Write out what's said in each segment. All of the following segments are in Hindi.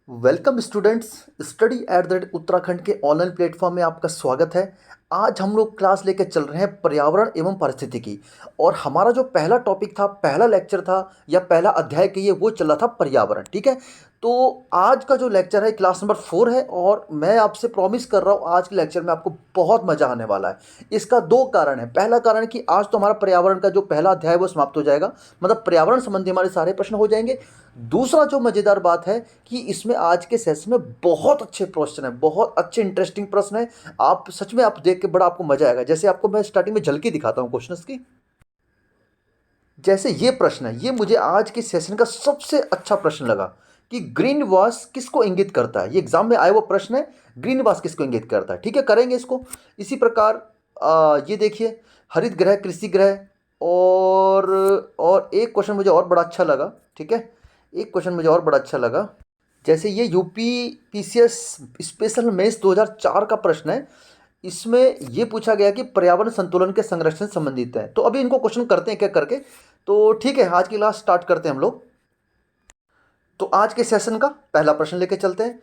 Welcome students. Study at the Uttarakhand के ऑनलाइन प्लेटफॉर्म में आपका स्वागत है। आज हम लोग क्लास लेकर चल रहे हैं पर्यावरण एवं पारिस्थितिकी। और हमारा जो पहला टॉपिक था, पहला लेक्चर था या पहला अध्याय कहिए, वो चल रहा था पर्यावरण। ठीक है, तो आज का जो लेक्चर है क्लास नंबर 4 है और मैं आपसे प्रॉमिस कर रहा हूँ आज के लेक्चर में आपको बहुत मज़ा आने वाला है। इसका दो कारण है। पहला कारण कि आज तो हमारा पर्यावरण का जो पहला अध्याय है वो समाप्त हो जाएगा, मतलब पर्यावरण संबंधी हमारे सारे प्रश्न हो जाएंगे। दूसरा जो मज़ेदार बात है कि इसमें आज के सेशन में बहुत अच्छे प्रश्न हैं, बहुत अच्छे इंटरेस्टिंग प्रश्न हैं। आप सच में आप देख के बड़ा आपको मजा आएगा। जैसे आपको मैं स्टार्टिंग में झलकी दिखाता हूँ क्वेश्चंस की। जैसे ये प्रश्न है, ये मुझे आज के सेशन का सबसे अच्छा प्रश्न लगा कि ग्रीन वॉश किसको इंगित करता है। ये एग्जाम में आया वो प्रश्न है, ग्रीन वॉश किसको इंगित करता है। ठीक है, करेंगे इसको। इसी प्रकार ये देखिए, हरित ग्रह, कृषि ग्रह, और एक क्वेश्चन मुझे और बड़ा अच्छा लगा। ठीक है, एक क्वेश्चन मुझे और बड़ा अच्छा लगा। जैसे ये यूपी पीसीएस स्पेशल मेंस 2004 का प्रश्न है। इसमें ये पूछा गया कि पर्यावरण संतुलन के संरक्षण से संबंधित है। तो अभी इनको क्वेश्चन करते हैं क्या करके। तो ठीक है, आज की क्लास स्टार्ट करते हैं हम लोग। तो आज के सेशन का पहला प्रश्न लेके चलते हैं।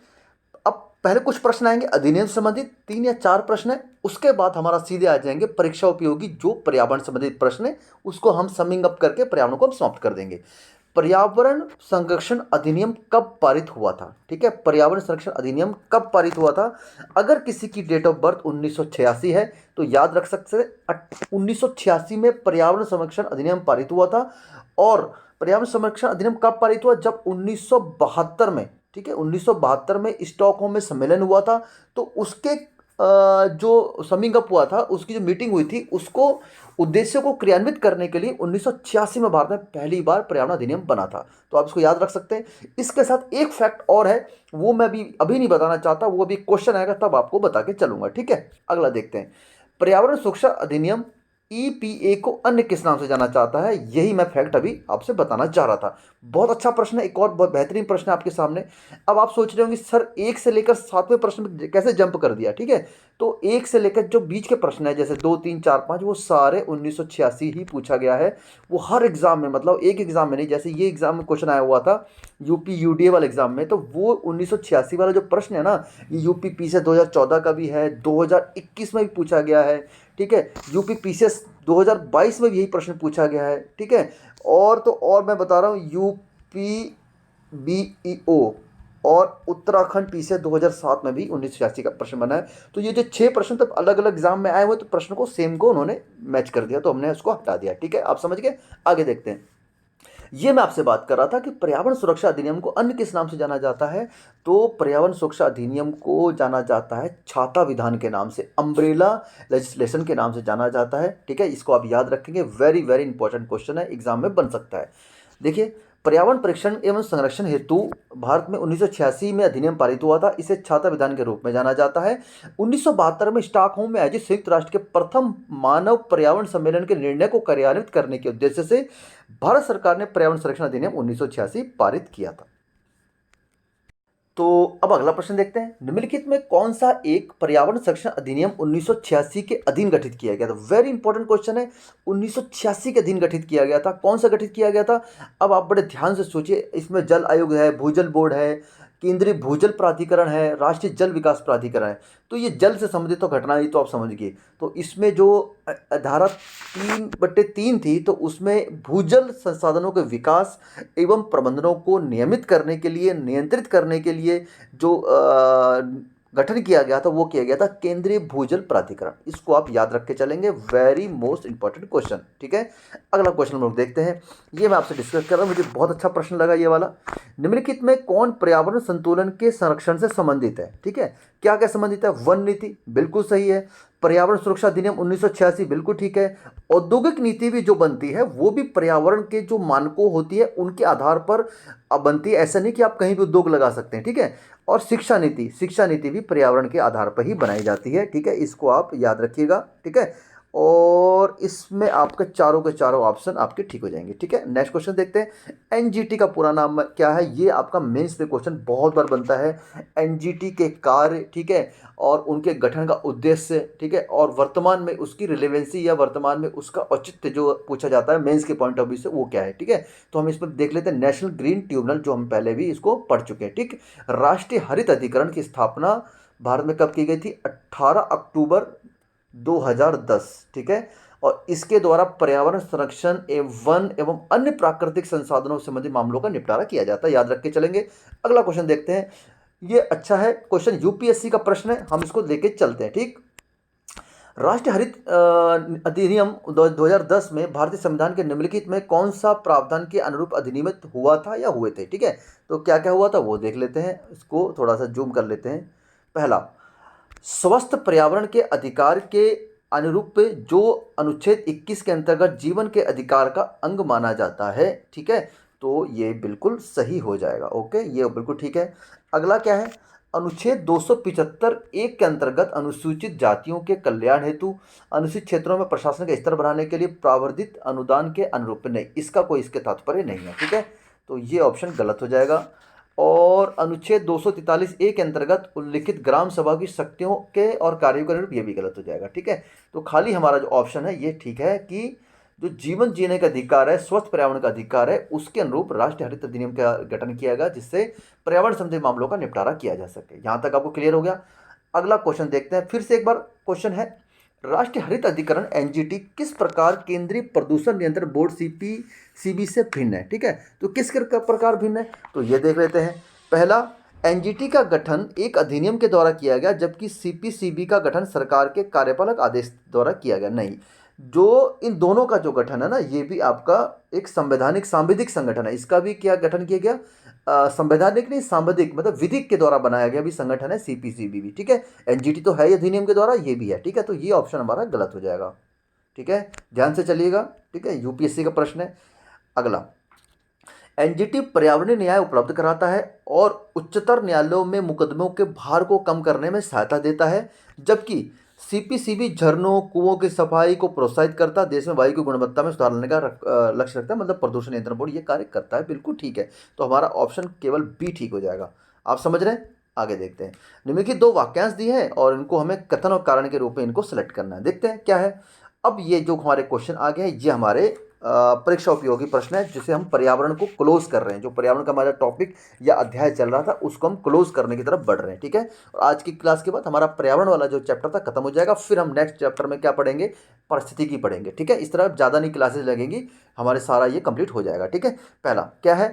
अब पहले कुछ प्रश्न आएंगे अधिनियम से संबंधित, 3 या 4 प्रश्न है। उसके बाद हमारा सीधे आ जाएंगे परीक्षा उपयोगी जो पर्यावरण संबंधित प्रश्न है, उसको हम समिंग अप करके पर्यावरण को हम समाप्त कर देंगे। पर्यावरण संरक्षण अधिनियम कब पारित हुआ था। ठीक है, पर्यावरण संरक्षण अधिनियम कब पारित हुआ था। अगर किसी की डेट ऑफ बर्थ 1986 है तो याद रख सकते हैं 1986 में पर्यावरण संरक्षण अधिनियम पारित हुआ था। और पर्यावरण संरक्षण अधिनियम कब पारित हुआ, जब 1972 में, ठीक है, 1972 में स्टॉकहोम में सम्मेलन हुआ था। तो उसके जो समिंग अप हुआ था, उसकी जो मीटिंग हुई थी, उसको उद्देश्यों को क्रियान्वित करने के लिए 1986 में भारत में पहली बार पर्यावरण अधिनियम बना था। तो आप इसको याद रख सकते हैं। इसके साथ एक फैक्ट और है, वो मैं अभी नहीं बताना चाहता, वो अभी क्वेश्चन आएगा तब आपको बता के चलूंगा। ठीक है, अगला देखते हैं। पर्यावरण सुरक्षा अधिनियम ईपीए को अन्य किस नाम से जाना जाता है, यही मैं फैक्ट अभी आपसे बताना चाह रहा था। बहुत अच्छा प्रश्न है, एक और बहुत बेहतरीन प्रश्न है आपके सामने। अब आप सोच रहे होंगे सर 1 से लेकर 7वें प्रश्न में कैसे जंप कर दिया। ठीक है, तो 1 से लेकर जो बीच के प्रश्न है, जैसे 2, 3, 4, 5, वो सारे 1986 ही पूछा गया है। वो हर एग्जाम में, मतलब एक एग्जाम में नहीं, जैसे ये एग्जाम में क्वेश्चन आया हुआ था यूपी यूडीए वाले एग्जाम में, तो वो 1986 वाला जो प्रश्न है ना, ये यूपी पी से 2014 का भी है, 2021 में भी पूछा गया है। ठीक है, यूपी पीसीएस 2022 में भी यही प्रश्न पूछा गया है। ठीक है, और तो और मैं बता रहा हूँ यूपी बीईओ और उत्तराखंड पीसीएस 2007 में भी 1986 का प्रश्न बना है। तो ये जो 6 प्रश्न तब अलग अलग एग्जाम में आए हुए, तो प्रश्न को सेम को उन्होंने मैच कर दिया, तो हमने उसको हटा दिया। ठीक है, आप समझ गए। आगे देखते हैं। ये मैं आपसे बात कर रहा था कि पर्यावरण सुरक्षा अधिनियम को अन्य किस नाम से जाना जाता है। तो पर्यावरण सुरक्षा अधिनियम को जाना जाता है छाता विधान के नाम से, अम्ब्रेला लेजिस्लेशन के नाम से जाना जाता है। ठीक है, इसको आप याद रखेंगे, वेरी वेरी इंपॉर्टेंट क्वेश्चन है, एग्जाम में बन सकता है। देखिए, पर्यावरण परीक्षण एवं संरक्षण हेतु भारत में 1986 में अधिनियम पारित हुआ था। इसे छाता विधान के रूप में जाना जाता है। 1972 में स्टॉकहोम में आयोजित संयुक्त राष्ट्र के प्रथम मानव पर्यावरण सम्मेलन के निर्णय को कार्यान्वित करने के उद्देश्य से भारत सरकार ने पर्यावरण संरक्षण अधिनियम 1986 पारित किया था। तो अब अगला प्रश्न देखते हैं। निम्नलिखित में कौन सा एक पर्यावरण संरक्षण अधिनियम 1986 के अधीन गठित किया गया था। वेरी इंपॉर्टेंट क्वेश्चन है। 1986 के अधीन गठित किया गया था। कौन सा गठित किया गया था। अब आप बड़े ध्यान से सोचिए, इसमें जल आयोग है, भूजल बोर्ड है, केंद्रीय भूजल प्राधिकरण है, राष्ट्रीय जल विकास प्राधिकरण है। तो ये जल से संबंधित तो घटना ही, तो आप समझ गए। तो इसमें जो धारा 3/3 थी, तो उसमें भूजल संसाधनों के विकास एवं प्रबंधनों को नियमित करने के लिए, नियंत्रित करने के लिए जो गठन किया गया था, वो किया गया था केंद्रीय भूजल प्राधिकरण। इसको आप याद रख के चलेंगे, वेरी मोस्ट इंपॉर्टेंट क्वेश्चन। ठीक है, अगला क्वेश्चन हम लोग देखते हैं। ये मैं आपसे डिस्कस कर रहा हूँ, मुझे बहुत अच्छा प्रश्न लगा ये वाला। निम्नलिखित में कौन पर्यावरण संतुलन के संरक्षण से संबंधित है। ठीक है, क्या क्या संबंधित है। वन नीति बिल्कुल सही है। पर्यावरण सुरक्षा अधिनियम 1986 बिल्कुल ठीक है। औद्योगिक नीति भी जो बनती है वो भी पर्यावरण के जो मानकों होती है उनके आधार पर बनती है। ऐसा नहीं कि आप कहीं भी उद्योग लगा सकते हैं। ठीक है, और शिक्षा नीति भी पर्यावरण के आधार पर ही बनाई जाती है। ठीक है, इसको आप याद रखिएगा। ठीक है, और इसमें आपके चारों के चारों ऑप्शन आपके ठीक हो जाएंगे। ठीक है, नेक्स्ट क्वेश्चन देखते हैं। एनजीटी का पूरा नाम क्या है? ये आपका मेंस में क्वेश्चन बहुत बार बनता है। एनजीटी के कार्य, ठीक है, और उनके गठन का उद्देश्य, ठीक है, और वर्तमान में उसकी रिलेवेंसी या वर्तमान में उसका औचित्य जो पूछा जाता है मेंस के पॉइंट ऑफ व्यू से, वो क्या है? ठीक है, तो हम इसमें देख लेते हैं नेशनल ग्रीन ट्रिब्यूनल, जो हम पहले भी इसको पढ़ चुके हैं। ठीक, राष्ट्रीय हरित अधिकरण की स्थापना भारत में कब की गई थी? 18 अक्टूबर 2010। ठीक है, और इसके द्वारा पर्यावरण संरक्षण एवं वन एवं अन्य प्राकृतिक संसाधनों से संबंधित मामलों का निपटारा किया जाता है, याद रख के चलेंगे। अगला क्वेश्चन देखते हैं। ये अच्छा है क्वेश्चन, यूपीएससी का प्रश्न है, हम इसको लेके चलते हैं। ठीक, राष्ट्रीय हरित अधिनियम 2010 में भारतीय संविधान के निम्नलिखित में कौन सा प्रावधान के अनुरूप अधिनियमित हुआ था या हुए थे? ठीक है, तो क्या क्या हुआ था वो देख लेते हैं, इसको थोड़ा सा जूम कर लेते हैं। पहला, स्वस्थ पर्यावरण के अधिकार के अनुरूप जो अनुच्छेद 21 के अंतर्गत जीवन के अधिकार का अंग माना जाता है। ठीक है, तो ये बिल्कुल सही हो जाएगा। ओके, ये बिल्कुल ठीक है। अगला क्या है? अनुच्छेद 275 एक के अंतर्गत अनुसूचित जातियों के कल्याण हेतु अनुसूचित क्षेत्रों में प्रशासन का स्तर बढ़ाने के लिए प्रावधानित अनुदान के अनुरूप नहीं, इसका कोई इसके तात्पर्य नहीं है। ठीक है, तो ये ऑप्शन गलत हो जाएगा। और अनुच्छेद 243 ए के अंतर्गत उल्लिखित ग्राम सभा की शक्तियों के और कार्यों के अनुरूप ये भी गलत हो जाएगा। ठीक है, तो खाली हमारा जो ऑप्शन है ये ठीक है कि जो जीवन जीने का अधिकार है, स्वस्थ पर्यावरण का अधिकार है, उसके अनुरूप राष्ट्रीय हरित अधिनियम का गठन किया गया, जिससे पर्यावरण संबंधी मामलों का निपटारा किया जा सके। यहाँ तक आपको क्लियर हो गया। अगला क्वेश्चन देखते हैं, फिर से एक बार क्वेश्चन है, राष्ट्रीय हरित अधिकरण एनजीटी किस प्रकार केंद्रीय प्रदूषण नियंत्रण बोर्ड सीबी से भिन्न है? ठीक है, तो किस प्रकार भिन्न है, तो ये देख लेते हैं। पहला, एनजीटी का गठन एक अधिनियम के द्वारा किया गया, जबकि सीपीसीबी का गठन सरकार के कार्यपालक आदेश द्वारा किया गया। नहीं, जो इन दोनों का जो गठन है ना, ये भी आपका एक संवैधानिक सांविधिक संगठन है। इसका भी क्या गठन किया गया? संवैधानिक नहीं, सांविधिक मतलब विधिक के द्वारा बनाया गया भी संगठन है सीपीसीबी भी। ठीक है, एनजीटी तो है ही अधिनियम के द्वारा, ये भी है। ठीक है, तो ये ऑप्शन हमारा गलत हो जाएगा। ठीक है, ध्यान से चलिएगा। ठीक है, यूपीएससी का प्रश्न है। अगला, एनजीटी पर्यावरणीय न्याय उपलब्ध कराता है और उच्चतर न्यायालयों में मुकदमों के भार को कम करने में सहायता देता है, जबकि सीपीसीबी झरनों कुओं की सफाई को प्रोत्साहित करता है, देश में वायु की गुणवत्ता में सुधार लाने का लक्ष्य रखता है, मतलब प्रदूषण नियंत्रण बोर्ड ये कार्य करता है। बिल्कुल ठीक है, तो हमारा ऑप्शन केवल बी ठीक हो जाएगा। आप समझ रहे हैं? आगे देखते हैं। निम्नलिखित दो वाक्यांश दिए हैं और इनको हमें कथन और कारण के रूप में इनको सेलेक्ट करना है। देखते हैं क्या है। अब ये जो हमारे क्वेश्चन आ गए हैं, ये हमारे परीक्षा उपयोगी प्रश्न है, जिसे हम पर्यावरण को क्लोज कर रहे हैं। जो पर्यावरण का हमारा टॉपिक या अध्याय चल रहा था, उसको हम क्लोज करने की तरफ बढ़ रहे हैं। ठीक है, और आज की क्लास के बाद हमारा पर्यावरण वाला जो चैप्टर था खत्म हो जाएगा। फिर हम नेक्स्ट चैप्टर में क्या पढ़ेंगे? परिस्थितिकी पढ़ेंगे। ठीक है, इस तरह ज़्यादा नहीं क्लासेस लगेंगी, हमारे सारा ये कंप्लीट हो जाएगा। ठीक है, पहला क्या है?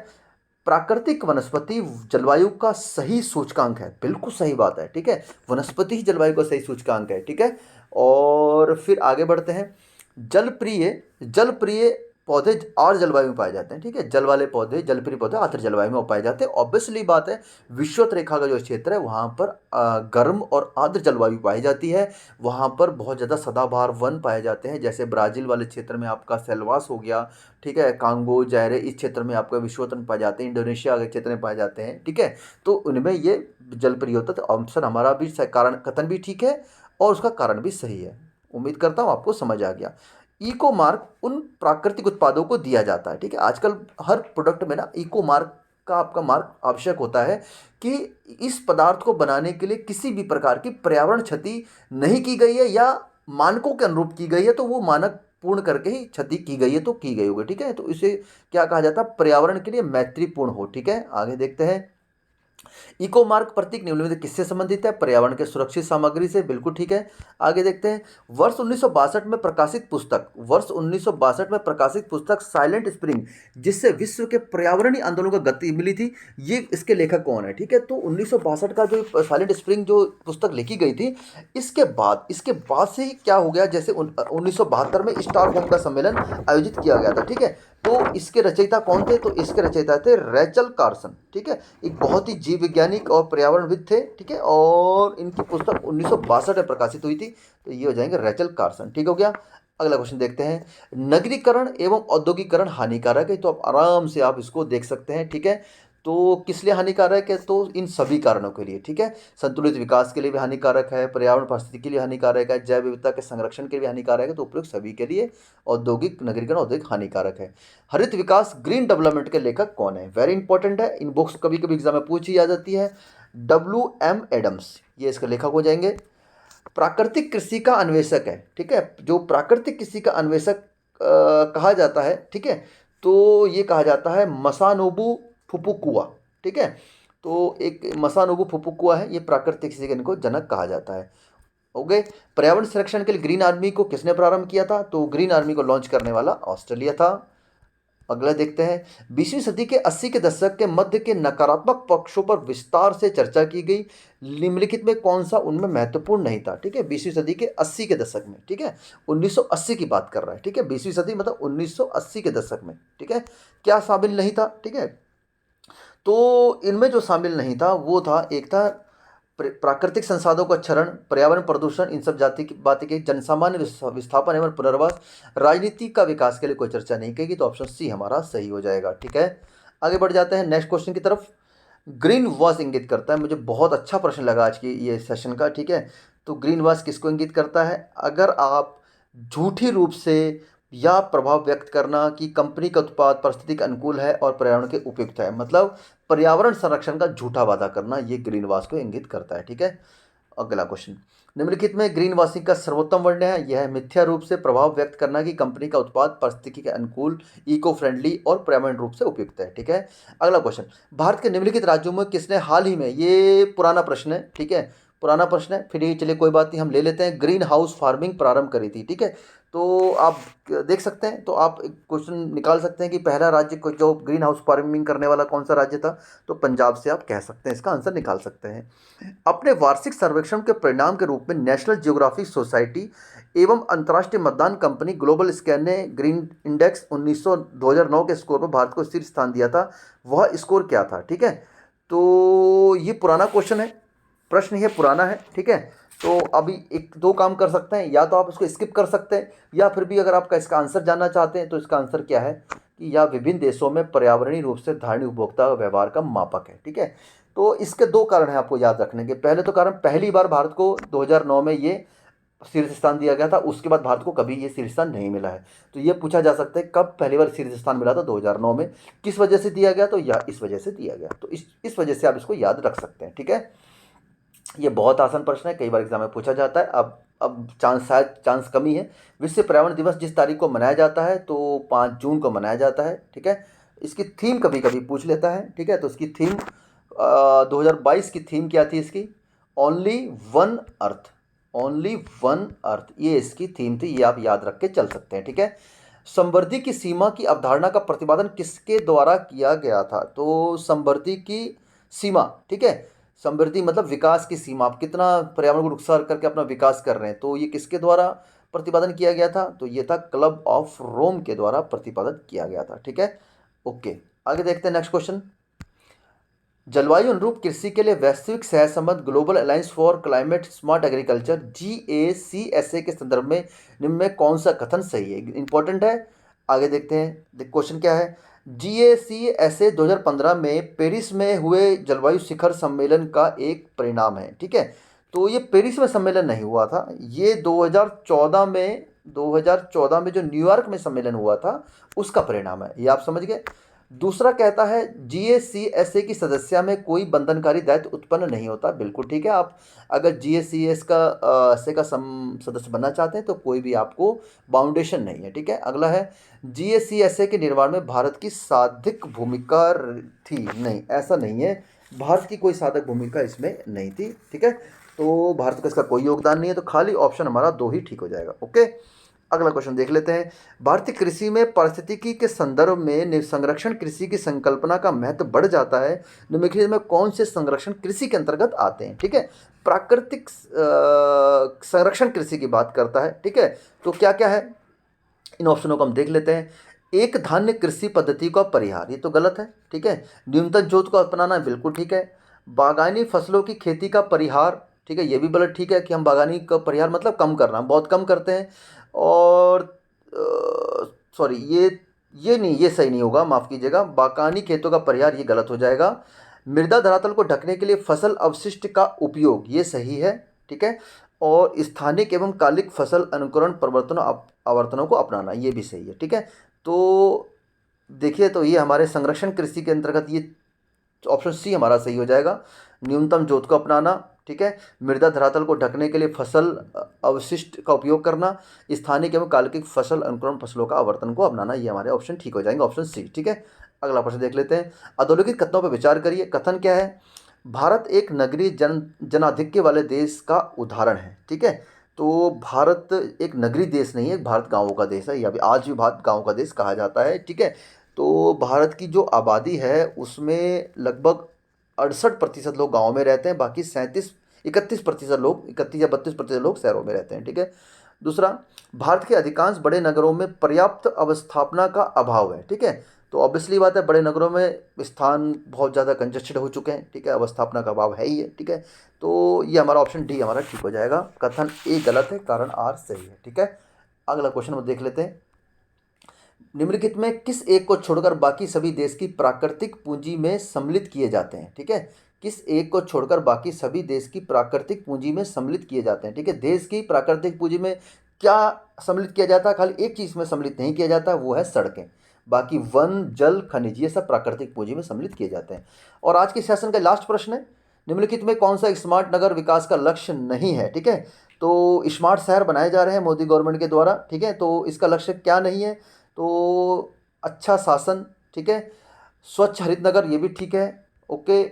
प्राकृतिक वनस्पति जलवायु का सही सूचकांक है। बिल्कुल सही बात है। ठीक है, वनस्पति ही जलवायु का सही सूचकांक है। ठीक है, और फिर आगे बढ़ते हैं। जलप्रिय पौधे आर्द्र जलवायु में पाए जाते हैं। ठीक है, जल वाले पौधे, जलप्रिय पौधे आर्द्र जलवायु में पाए जाते हैं। ऑब्वियसली बात है, विषुवत रेखा का जो क्षेत्र है वहाँ पर गर्म और आर्द्र जलवायु पाई जाती है। वहाँ पर बहुत ज़्यादा सदाबहार वन पाए जाते हैं, जैसे ब्राज़ील वाले क्षेत्र में आपका सेल्वास हो गया। ठीक है, कांगो, जायरे, इस क्षेत्र में आपका विषुवत वन पाए जाते हैं। इंडोनेशिया के क्षेत्र में पाए जाते हैं। ठीक है, तो उनमें ये जलप्रिय होता है। तो ऑप्शन हमारा भी कारण कथन भी ठीक है और उसका कारण भी सही है। उम्मीद करता हूँ आपको समझ आ गया। इको मार्क उन प्राकृतिक उत्पादों को दिया जाता है। ठीक है, आजकल हर प्रोडक्ट में ना इको मार्क का आपका मार्क आवश्यक होता है कि इस पदार्थ को बनाने के लिए किसी भी प्रकार की पर्यावरण क्षति नहीं की गई है या मानकों के अनुरूप की गई है, तो वो मानक पूर्ण करके ही क्षति की गई है तो की गई होगी। ठीक है, तो इसे क्या कहा जाता है? पर्यावरण के लिए मैत्रीपूर्ण हो। ठीक है, आगे देखते हैं। इको मार्क प्रतीक निम्नलिखित किससे संबंधित है? पर्यावरण के सुरक्षित सामग्री से। बिल्कुल ठीक है, आगे देखते हैं। वर्ष 1962 में प्रकाशित पुस्तक साइलेंट स्प्रिंग, जिससे विश्व के पर्यावरणीय आंदोलन को गति मिली थी, ये इसके लेखक कौन है? ठीक है, तो 1962 का जो साइलेंट स्प्रिंग जो पुस्तक लिखी गई थी, इसके बाद से ही क्या हो गया, जैसे 1972 में स्टॉकहोम का सम्मेलन आयोजित किया गया था। ठीक है, तो इसके रचयिता कौन थे? तो इसके रचयिता थे रेचल कार्सन। ठीक है, एक बहुत ही जीव वैज्ञानिक और पर्यावरणविद थे। ठीक है, और इनकी पुस्तक 1962 में प्रकाशित हुई थी, तो ये हो जाएंगे रेचल कार्सन। ठीक हो गया। अगला क्वेश्चन देखते हैं। नगरीकरण एवं औद्योगिकरण हानिकारक है, तो आप आराम से आप इसको देख सकते हैं। ठीक है, तो किस लिए हानिकारक है? तो इन सभी कारणों के लिए, ठीक है। संतुलित विकास के लिए भी हानिकारक है, पर्यावरण पारिस्थितिकी के लिए हानिकारक है, जैव विविधता के संरक्षण के लिए भी हानिकारक है। तो उपयुक्त सभी के लिए औद्योगिक नगरीकरण औद्योगिक हानिकारक है। हरित विकास ग्रीन डेवलपमेंट के लेखक कौन है? वेरी इंपॉर्टेंट है, इन बुक्स कभी कभी एग्जाम में पूछी आ जाती है। WM एडम्स ये इसके लेखक हो जाएंगे। प्राकृतिक कृषि का अन्वेषक है, ठीक है। जो प्राकृतिक कृषि का अन्वेषक कहा जाता है, ठीक है, तो ये कहा जाता है मसानोबु फुफुकुआ, ठीक है। तो एक मसानोबु फुफुकुआ है, ये प्राकृतिक कृषि के इनको जनक कहा जाता है। हो गए। पर्यावरण संरक्षण के लिए ग्रीन आर्मी को किसने प्रारंभ किया था? तो ग्रीन आर्मी को लॉन्च करने वाला ऑस्ट्रेलिया था। अगला देखते हैं, 20वीं सदी के 80 के दशक के मध्य के नकारात्मक पक्षों पर विस्तार से चर्चा की गई। निम्नलिखित में कौन सा उनमें महत्वपूर्ण नहीं था? ठीक है, 20वीं सदी के 80 के दशक में, ठीक है, 1980 की बात कर रहा है, ठीक है, 20वीं सदी मतलब 1980 के दशक में, ठीक है। क्या शामिल नहीं था? ठीक है, तो इनमें जो शामिल नहीं था वो था, एक था प्राकृतिक संसाधनों का क्षरण, पर्यावरण प्रदूषण, इन सब जाति की बातें की, जनसामान्य विस्थापन एवं पुनर्वास, राजनीति का विकास के लिए कोई चर्चा नहीं करेगी। तो ऑप्शन सी हमारा सही हो जाएगा, ठीक है। आगे बढ़ जाते हैं नेक्स्ट क्वेश्चन की तरफ। ग्रीन वॉश इंगित करता है, मुझे बहुत अच्छा प्रश्न लगा आज की ये सेशन का, ठीक है। तो ग्रीन वॉश किसको इंगित करता है? अगर आप झूठी रूप से या प्रभाव व्यक्त करना कि कंपनी का उत्पाद परिस्थिति के अनुकूल है और पर्यावरण के उपयुक्त है, मतलब पर्यावरण संरक्षण का झूठा वादा करना, ये ग्रीन वॉश को इंगित करता है, ठीक है। अगला क्वेश्चन, निम्नलिखित में ग्रीन वॉशिंग का सर्वोत्तम वर्ण है? यह है मिथ्या रूप से प्रभाव व्यक्त करना कि कंपनी का उत्पाद परिस्थिति के अनुकूल, इको फ्रेंडली और पर्यावरण रूप से उपयुक्त है, ठीक है। अगला क्वेश्चन, भारत के निम्नलिखित राज्यों में किसने हाल ही में, ये पुराना प्रश्न है, ठीक है, पुराना प्रश्न है, फिर ये चलिए कोई बात नहीं, हम ले लेते हैं, ग्रीन हाउस फार्मिंग प्रारंभ करी थी, ठीक है। तो आप देख सकते हैं, तो आप क्वेश्चन निकाल सकते हैं कि पहला राज्य को जो ग्रीन हाउस फार्मिंग करने वाला कौन सा राज्य था? तो पंजाब से आप कह सकते हैं, इसका आंसर निकाल सकते हैं। अपने वार्षिक सर्वेक्षण के परिणाम के रूप में नेशनल जियोग्राफिक सोसाइटी एवं अंतर्राष्ट्रीय मतदान कंपनी ग्लोबल स्कैन ने ग्रीन इंडेक्स 2009 के स्कोर में भारत को शीर्ष स्थान दिया था। वह स्कोर क्या था? ठीक है, तो ये पुराना क्वेश्चन है, प्रश्न ये पुराना है, ठीक है। तो अभी एक दो काम कर सकते हैं, या तो आप इसको स्किप कर सकते हैं, या फिर भी अगर आपका इसका आंसर जानना चाहते हैं तो इसका आंसर क्या है कि यह विभिन्न देशों में पर्यावरणीय रूप से धारणीय उपभोक्ता व्यवहार का मापक है, ठीक है। तो इसके दो कारण हैं आपको याद रखने के। पहले तो कारण, पहली बार भारत को 2009 में ये शीर्ष स्थान दिया गया था, उसके बाद भारत को कभी ये शीर्ष स्थान नहीं मिला है। तो ये पूछा जा सकता है कब पहली बार शीर्ष स्थान मिला था? 2009 में। किस वजह से दिया गया? तो या इस वजह से दिया गया। तो इस वजह से आप इसको याद रख सकते हैं, ठीक है। ये बहुत आसान प्रश्न है, कई बार एग्जाम में पूछा जाता है। अब शायद चांस कमी है। विश्व पर्यावरण दिवस जिस तारीख को मनाया जाता है तो 5 जून को मनाया जाता है, ठीक है। इसकी थीम कभी कभी पूछ लेता है, ठीक है। तो इसकी थीम 2022 की थीम क्या थी इसकी? Only one earth, only one earth, ये इसकी थीम थी, ये आप याद रख के चल सकते हैं, ठीक है। समृद्धि की सीमा की अवधारणा का प्रतिपादन किसके द्वारा किया गया था? तो समृद्धि की सीमा, ठीक है, समृद्धि मतलब विकास की सीमा, आप कितना पर्यावरण को नुकसान करके अपना विकास कर रहे हैं, तो ये किसके द्वारा प्रतिपादन किया गया था? तो ये था क्लब ऑफ रोम के द्वारा प्रतिपादन किया गया था, ठीक है। ओके, आगे देखते हैं नेक्स्ट क्वेश्चन। जलवायु अनुरूप कृषि के लिए वैश्विक सहसंबंध global alliance for climate smart agriculture GACSA के संदर्भ में निम्न में कौन सा कथन सही है? इंपॉर्टेंट है, आगे देखते हैं क्वेश्चन क्या है। GACSA 2015 में पेरिस में हुए जलवायु शिखर सम्मेलन का एक परिणाम है, ठीक है। तो ये पेरिस में सम्मेलन नहीं हुआ था, ये 2014 में जो न्यूयॉर्क में सम्मेलन हुआ था उसका परिणाम है, ये आप समझ गए। दूसरा कहता है GACSA की सदस्यता में कोई बंधनकारी दायित्व उत्पन्न नहीं होता, बिल्कुल ठीक है। आप अगर GACS का से का सदस्य बनना चाहते हैं तो कोई भी आपको बाउंडेशन नहीं है, ठीक है। अगला है GACSA के निर्माण में भारत की साधक भूमिका थी? नहीं, ऐसा नहीं है, भारत की कोई साधक भूमिका इसमें नहीं थी, ठीक है। तो भारत का इसका कोई योगदान नहीं है, तो खाली ऑप्शन हमारा 2 ही ठीक हो जाएगा। ओके, अगला क्वेश्चन देख लेते हैं। भारतीय कृषि में पारिस्थितिकी के संदर्भ में संरक्षण कृषि की संकल्पना का महत्व बढ़ जाता है। निम्नलिखित में कौन से संरक्षण कृषि के अंतर्गत आते हैं? ठीक है, प्राकृतिक संरक्षण कृषि की बात करता है, ठीक है। तो क्या क्या है, इन ऑप्शनों को हम देख लेते हैं। एक धान्य कृषि पद्धति का परिहार, ये तो गलत है, ठीक है। न्यूनतम जोत को अपनाना, बिल्कुल ठीक है। बागानी फसलों की खेती का परिहार, ठीक है, ये भी गलत, ठीक है, कि हम बागानी का परिहार मतलब कम करना, बहुत कम करते हैं। और सॉरी, ये ये नहीं, ये सही नहीं होगा, माफ़ कीजिएगा। बागानी खेतों का परिहार, ये गलत हो जाएगा। मृदा धरातल को ढकने के लिए फसल अवशिष्ट का उपयोग, ये सही है, ठीक है। और स्थानिक एवं कालिक फसल अनुकरण परिवर्तनों आवर्तनों को अपनाना, ये भी सही है, ठीक है। तो देखिए, तो ये हमारे संरक्षण कृषि के अंतर्गत ये ऑप्शन सी हमारा सही हो जाएगा। न्यूनतम जोत को अपनाना, ठीक है। मृदा धरातल को ढकने के लिए फसल अवशिष्ट का उपयोग करना, स्थानिक एवं कालिक फसल अनुकरण फसलों का आवर्तन को अपनाना, ये हमारे ऑप्शन ठीक हो जाएंगे, ऑप्शन सी, ठीक है। अगला प्रश्न देख लेते हैं। अधोलिखित कथनों पर विचार करिए। कथन क्या है? भारत एक नगरीय जनाधिक्य वाले देश का उदाहरण है, ठीक है। तो भारत एक नगरीय देश नहीं है, भारत गाँवों का देश है, या आज भी भारत गाँव का देश कहा जाता है, ठीक है। तो भारत की जो आबादी है उसमें लगभग 68% लोग गाँव में रहते हैं, बाकी 31% लोग, 31 या 32% लोग शहरों में रहते हैं, ठीक है। दूसरा, भारत के अधिकांश बड़े नगरों में पर्याप्त अवस्थापना का अभाव है, ठीक है। तो ऑब्वियसली बात है, बड़े नगरों में स्थान बहुत ज़्यादा कंजस्टेड हो चुके हैं, ठीक है, अवस्थापना का अभाव है ही है, ठीक है। तो ये हमारा ऑप्शन डी हमारा ठीक हो जाएगा। कथन ए गलत है, कारण आर सही है, ठीक है। अगला क्वेश्चन हम देख लेते हैं। निम्नलिखित में किस एक को छोड़कर बाकी सभी देश की प्राकृतिक पूंजी में सम्मिलित किए जाते हैं, ठीक है। किस एक को छोड़कर बाकी सभी देश की प्राकृतिक पूंजी में सम्मिलित किए जाते हैं, ठीक है। देश की प्राकृतिक पूंजी में क्या सम्मिलित किया जाता है? खाली एक चीज़ में सम्मिलित नहीं किया जाता, वो है सड़कें। बाकी वन, जल, खनिज, ये सब प्राकृतिक पूंजी में सम्मिलित किए जाते हैं। और आज के सेशन का लास्ट प्रश्न है, निम्नलिखित में कौन सा स्मार्ट नगर विकास का लक्ष्य नहीं है, ठीक है। तो स्मार्ट शहर बनाए जा रहे हैं मोदी गवर्नमेंट के द्वारा, ठीक है। तो इसका लक्ष्य क्या नहीं है? तो अच्छा शासन, ठीक है। स्वच्छ हरित नगर, ये भी ठीक है, ओके।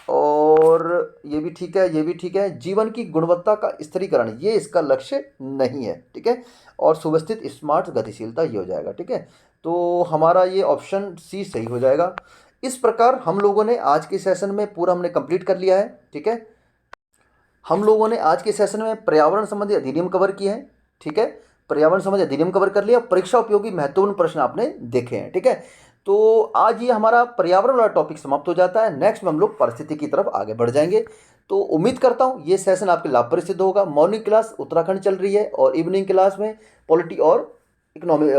और ये भी ठीक है, ये भी ठीक है। जीवन की गुणवत्ता का स्थिरीकरण, ये इसका लक्ष्य नहीं है, ठीक है। और सुव्यवस्थित स्मार्ट गतिशीलता, ये हो जाएगा, ठीक है। तो हमारा ये ऑप्शन सी सही हो जाएगा। इस प्रकार हम लोगों ने आज के सेशन में पूरा हमने कंप्लीट कर लिया है, ठीक है। हम लोगों ने आज के सेशन में पर्यावरण संबंधी अधिनियम कवर किए हैं, ठीक है। पर्यावरण संबंधी अधिनियम कवर कर लिया, परीक्षा उपयोगी महत्वपूर्ण प्रश्न आपने देखे हैं, ठीक है। तो आज ये हमारा पर्यावरण वाला टॉपिक समाप्त हो जाता है। नेक्स्ट में हम लोग परिस्थिति की तरफ आगे बढ़ जाएंगे। तो उम्मीद करता हूँ ये सेशन आपके लाभप्रद सिद्ध होगा। मॉर्निंग क्लास उत्तराखंड चल रही है और इवनिंग क्लास में पॉलिटी और इकोनॉमिक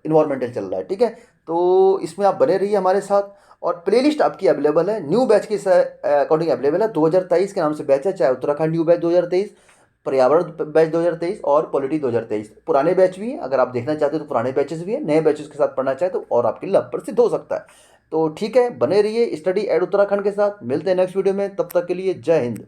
इन्वायरमेंटल चल रहा है, ठीक है। तो इसमें आप बने रहिए हमारे साथ। और प्लेलिस्ट आपकी अवेलेबल है, न्यू बैच के अकॉर्डिंग अवेलेबल है। 2023 के नाम से बैच है, चाहे उत्तराखंड न्यू बैच 2023, पर्यावरण बैच 2023 और पॉलिटी 2023। पुराने बैच भी हैं, अगर आप देखना चाहते हो तो पुराने बैचेस भी हैं, नए बैचेस के साथ पढ़ना चाहे तो और आपके लिए लाभप्रद सिद्ध हो सकता है। तो ठीक है, बने रहिए स्टडी एड उत्तराखंड के साथ। मिलते हैं नेक्स्ट वीडियो में, तब तक के लिए जय हिंद।